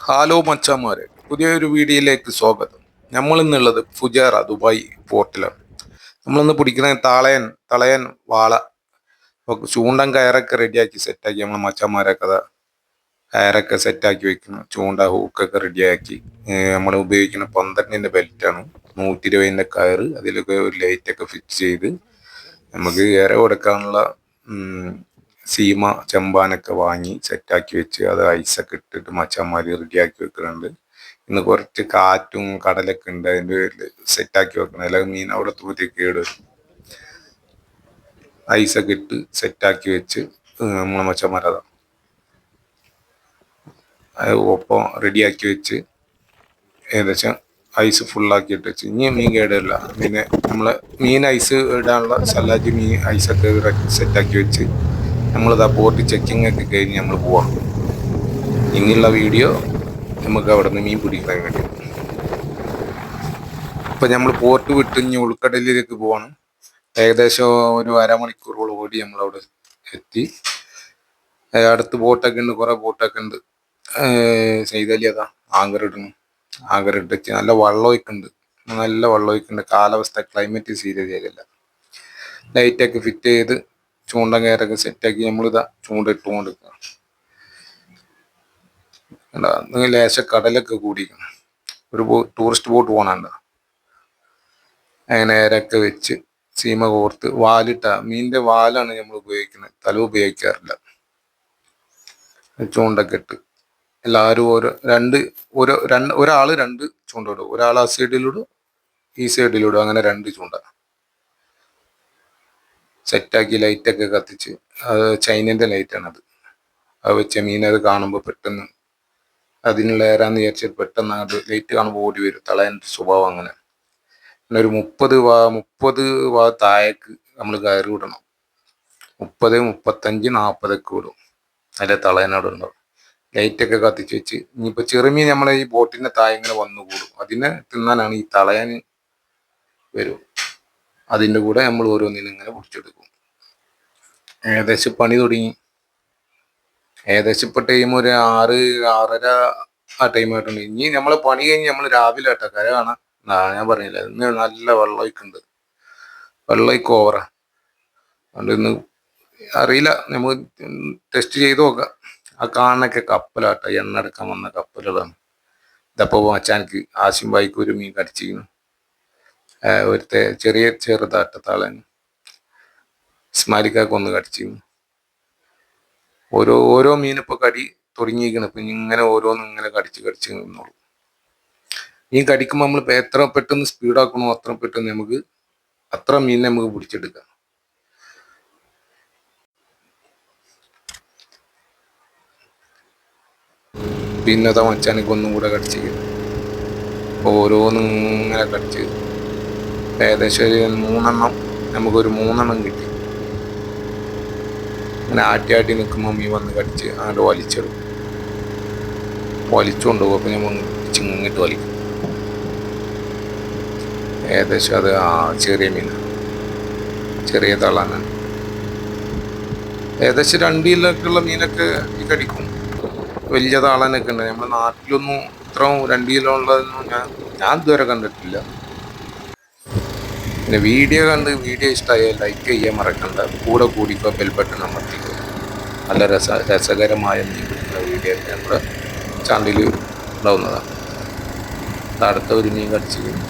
Hello മച്ചാന്മാരെ, പുതിയൊരു വീഡിയോയിലേക്ക് സ്വാഗതം. നമ്മളിന്നുള്ളത് ഫുജാറ ദുബായ് പോർട്ടിലാണ്. നമ്മളിന്ന് പിടിക്കുന്ന തളയൻ വാള ചൂണ്ടൻ കയറൊക്കെ റെഡിയാക്കി സെറ്റാക്കി നമ്മൾ മച്ചാന്മാരൊക്കെ കയറൊക്കെ സെറ്റാക്കി വെക്കുന്നു. ചൂണ്ട ഹൂക്കൊക്കെ റെഡിയാക്കി നമ്മൾ ഉപയോഗിക്കുന്ന 12-ന്റെ ബെൽറ്റാണ്. 120-ന്റെ കയറ്, അതിലൊക്കെ ഒരു ലൈറ്റൊക്കെ ഫിറ്റ് ചെയ്ത് നമുക്ക് ഇര കൊടുക്കാനുള്ള സീമ ചെമ്പാനൊക്കെ വാങ്ങി സെറ്റാക്കി വെച്ച് അത് ഐസൊക്കെ ഇട്ടിട്ട് മച്ചാന്മാർ റെഡിയാക്കി വെക്കുന്നുണ്ട്. ഇന്ന് കുറച്ച് കാറ്റും കടലൊക്കെ ഉണ്ട്, അതിൻ്റെ പേരിൽ സെറ്റാക്കി വെക്കണം. അല്ലെങ്കിൽ മീൻ അവിടെ തൂത്തി കേട് ഐസൊക്കെ ഇട്ട് സെറ്റാക്കി വെച്ച് നമ്മളെ മച്ചാന്മാരതാണ് അത് ഒപ്പം റെഡിയാക്കി വെച്ച് ഏകദേശം ഐസ് ഫുള്ളാക്കിയിട്ട് വെച്ച് ഇനി മീൻ കേടില്ല. പിന്നെ നമ്മളെ മീൻ ഐസ് ഇടാനുള്ള സല്ലാജി മീൻ ഐസൊക്കെ സെറ്റാക്കി വെച്ച് നമ്മളിതാ പോർട്ട് ചെക്കിംഗ് ഒക്കെ കഴിഞ്ഞ് നമ്മൾ പോവാം. ഇനിയുള്ള വീഡിയോ നമുക്ക് അവിടെ നിന്ന് മീൻ പിടിക്കാൻ വേണ്ടി. ഇപ്പം നമ്മൾ പോർട്ട് വിട്ട് ഇനി ഉൾക്കടലിലേക്ക് പോവാണ്. ഏകദേശം ഒരു അരമണിക്കൂറോളം ഓടി നമ്മളവിടെ എത്തി. അടുത്ത് ബോട്ടൊക്കെ ഉണ്ട്, കുറേ ബോട്ടൊക്കെ ഉണ്ട്. ചെയ്താലി അതാ ആങ്കറിട്ട് നല്ല വെള്ളമൊക്കെ നല്ല വെള്ളമൊക്കെ കാലാവസ്ഥ ക്ലൈമറ്റ് സീരിയസ് ആയില്ല. ലൈറ്റൊക്കെ ഫിറ്റ് ചെയ്ത് ചൂണ്ടൻ കയറൊക്കെ സെറ്റാക്കി നമ്മളിതാ ചൂണ്ട ഇട്ടുകൊണ്ടിരിക്കുക. നിങ്ങൾ ലേശ കടലൊക്കെ കൂടിക്കണം. ഒരു ടൂറിസ്റ്റ് ബോട്ട് പോകണുണ്ട്. അങ്ങനെ നേരൊക്കെ വെച്ച് സീമ കോർത്ത് മീനിന്റെ വാലാണ് നമ്മൾ ഉപയോഗിക്കുന്നത്, തല ഉപയോഗിക്കാറില്ല. ചൂണ്ടൊക്കെ ഇട്ട് എല്ലാവരും ഒരാള് രണ്ട് ചൂണ്ട ഇടും. ഒരാൾ ആ സൈഡിലിടും, ഈ സൈഡിലിടും. അങ്ങനെ 2 ചൂണ്ട സെറ്റാക്കി ലൈറ്റൊക്കെ കത്തിച്ച്, അത് ചൈനൻ്റെ ലൈറ്റാണത്. അത് വെച്ച മീനത് കാണുമ്പോൾ പെട്ടെന്ന് അതിനുള്ള ഏരാന്ന് വിചാരിച്ചിട്ട് പെട്ടെന്ന് അങ്ങോട്ട് ലൈറ്റ് കാണുമ്പോൾ ഓടി വരും. തളയൻ്റെ സ്വഭാവം അങ്ങനെ. പിന്നെ ഒരു 30 താഴേക്ക് നമ്മൾ കയറി വിടണം. 30, 35, 40 വിടും. അതിലെ തളയനോട് ഉണ്ടാവും. ലൈറ്റൊക്കെ കത്തിച്ച് വെച്ച് ഇനിയിപ്പോൾ ചെറുമീൻ നമ്മളെ ഈ ബോട്ടിൻ്റെ താഴെ ഇങ്ങനെ വന്നു കൂടും. അതിനെ തിന്നാനാണ് ഈ തളയൻ വരും. അതിൻ്റെ കൂടെ നമ്മൾ ഓരോന്നിനും ഇങ്ങനെ പിടിച്ചെടുക്കും. ഏകദേശം പണി തുടങ്ങി. ഏകദേശം ഇപ്പോൾ ടൈം ഒരു 6-6:30 ആ ടൈം ആയിട്ടുണ്ട്. ഇനി നമ്മളെ പണി കഴിഞ്ഞ് നമ്മൾ രാവിലെ ആട്ടോ കര കാണാം. ഞാൻ പറഞ്ഞില്ല, ഇന്ന് നല്ല വെള്ളമൊക്കെ വെള്ളമൊക്കെ ഓവറാ. അതുകൊണ്ട് ഇന്ന് അറിയില്ല, നമുക്ക് ടെസ്റ്റ് ചെയ്ത് നോക്കാം. ആ കാണുന്നൊക്കെ കപ്പലാട്ടോ, എണ്ണ എടുക്കാൻ വന്ന കപ്പലുകളാണ്. ഇതപ്പോൾ മച്ചാനക്ക് ആശിം ബായിക്ക് ഒരു മീൻ കടിച്ചിരിക്കുന്നു. ഒരുത്തെ ചെറുതാട്ട തളൻ ഇസ്മാലിക്കാക്ക് ഒന്ന് കടിച്ചിരുന്നു. ഓരോ മീനിപ്പോൾ കടി തുടങ്ങിയിരിക്കണം. ഇപ്പം ഇങ്ങനെ ഓരോന്നും ഇങ്ങനെ കടിച്ച് നിന്നോളൂ. മീൻ കടിക്കുമ്പോൾ നമ്മൾ എത്ര പെട്ടെന്ന് സ്പീഡാക്കണോ അത്ര മീനിനെ നമുക്ക് പിടിച്ചെടുക്കാം. പിന്നത്തെ മച്ചാനക്ക് ഒന്നും കൂടെ കടിച്ചിരിക്കുന്നു. ഓരോന്നും ഇങ്ങനെ കടിച്ച് ഏകദേശം ഒരു 3 നമുക്കൊരു 3 കിട്ടി. അങ്ങനെ ആട്ടി നിൽക്കുമ്പോൾ മീൻ വന്ന് കടിച്ച് അങ്ങോട്ട് വലിച്ചുകൊണ്ട് പോകും. അപ്പം നമ്മൾ ഇങ്ങോട്ട് വലിക്കും. ഏകദേശം അത് ചെറിയ മീനാണ്, ചെറിയ തളാനാണ്. ഏകദേശം 2 കിലോക്കുള്ള മീനൊക്കെ ഈ കടിക്കും. വലിയ താളനൊക്കെ ഉണ്ട്. നമ്മുടെ നാട്ടിലൊന്നും ഇത്രയും 2 കിലോ ഉള്ളതൊന്നും ഞാൻ ഇതുവരെ കണ്ടിട്ടില്ല. പിന്നെ വീഡിയോ ഇഷ്ടമായ ലൈക്ക് ചെയ്യാൻ മറക്കണ്ട. കൂടിക്കോ, ബെൽ ബട്ടൺ അമർത്തിക്കോ. നല്ല രസകരമായ വീഡിയോ നമ്മുടെ ചാനലിൽ ഉണ്ടാവുന്നതാണ്. അടുത്ത ഒരു മീൻ കടിച്ചിരിക്കുന്നു.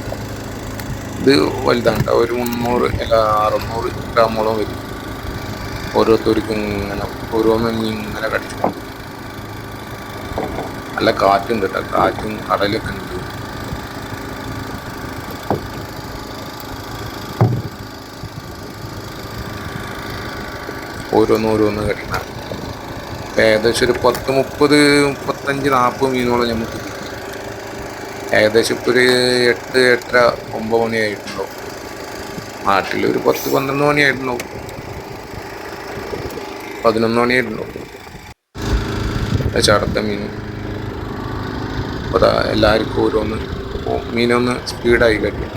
ഇത് വലുതാണ് കേട്ടോ, ഒരു 300 അല്ല 600 ഗ്രാമോളം വരും. ഓരോരുത്തർക്കും ഓരോന്നും ഇങ്ങനെ കടിച്ചു. നല്ല കാറ്റുണ്ട് കേട്ടോ, കാറ്റും കടലൊക്കെ ഉണ്ട്. ഓരോന്ന് കടിക്കണം. ഏകദേശം ഒരു 10, 30, 35, 40 മീനോളം നമുക്ക് കിട്ടി. ഏകദേശം ഇപ്പോൾ ഒരു 8, 8:30, 9 മണിയായിട്ടുണ്ടാവും. നാട്ടിലൊരു 10, 12 മണിയായിട്ടുണ്ടാവും. 11 മണിയായിട്ടുണ്ടാവും. അടുത്ത മീൻ അപ്പോൾ എല്ലാവർക്കും ഓരോന്ന് മീനൊന്ന് സ്പീഡായി കഴിയും.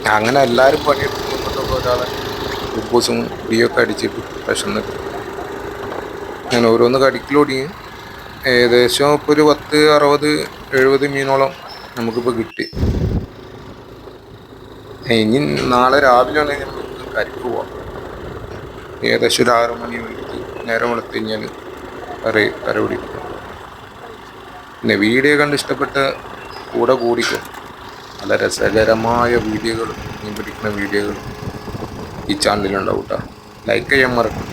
അങ്ങനെ എല്ലാവരും പണിയെടുക്കുമ്പോൾ ഒരാളെ ഉപ്പൂസും കുടിയൊക്കെ അടിച്ചിട്ട് വിശന്നിട്ട് അങ്ങനെ ഓരോന്ന് കടിക്കലൊടിങ്ങി ഏകദേശം ഇപ്പോൾ ഒരു 10, 60, 70 മീനോളം നമുക്കിപ്പോൾ കിട്ടി. ഇനി നാളെ രാവിലെ ആണെങ്കിൽ നമുക്ക് കരിക്ക് പോവാം. ഏകദേശം ഒരു 6 മണി കഴിഞ്ഞിട്ട് നേരം വെളുത്ത് കഴിഞ്ഞാൽ കര പിടിക്കും. പിന്നെ വീഡിയോ കണ്ട് ഇഷ്ടപ്പെട്ട കൂടെ കൂടിക്കും. നല്ല രസകരമായ വീഡിയോകളും മീൻ പിടിക്കുന്ന വീഡിയോകളും ഈ ചാനലിലുണ്ടാവും കേട്ടോ. ലൈക്ക് ചെയ്യാൻ മറക്കും.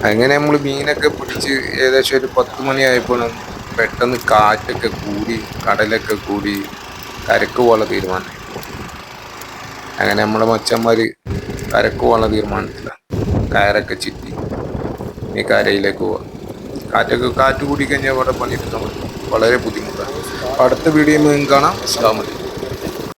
അങ്ങനെ നമ്മൾ മീനൊക്കെ പിടിച്ച് ഏകദേശം ഒരു 10 മണിയായപ്പോൾ പെട്ടെന്ന് കാറ്റൊക്കെ കൂടി കടലൊക്കെ കൂടി കരക്ക് പോകാനുള്ള തീരുമാനം. അങ്ങനെ നമ്മുടെ മച്ചന്മാർ കരക്ക് പോകാനുള്ള തീരുമാനത്തില്ല. കയറൊക്കെ ചുറ്റി ഈ കരയിലേക്ക് പോവാം. കാറ്റ് കൂടി കഴിഞ്ഞാൽ അവിടെ പണിയെടുക്കാൻ വളരെ ബുദ്ധിമുട്ടാണ്. അടുത്ത വീഡിയോയിൽ കാണാം. അസ്സലാമു അലൈക്കും.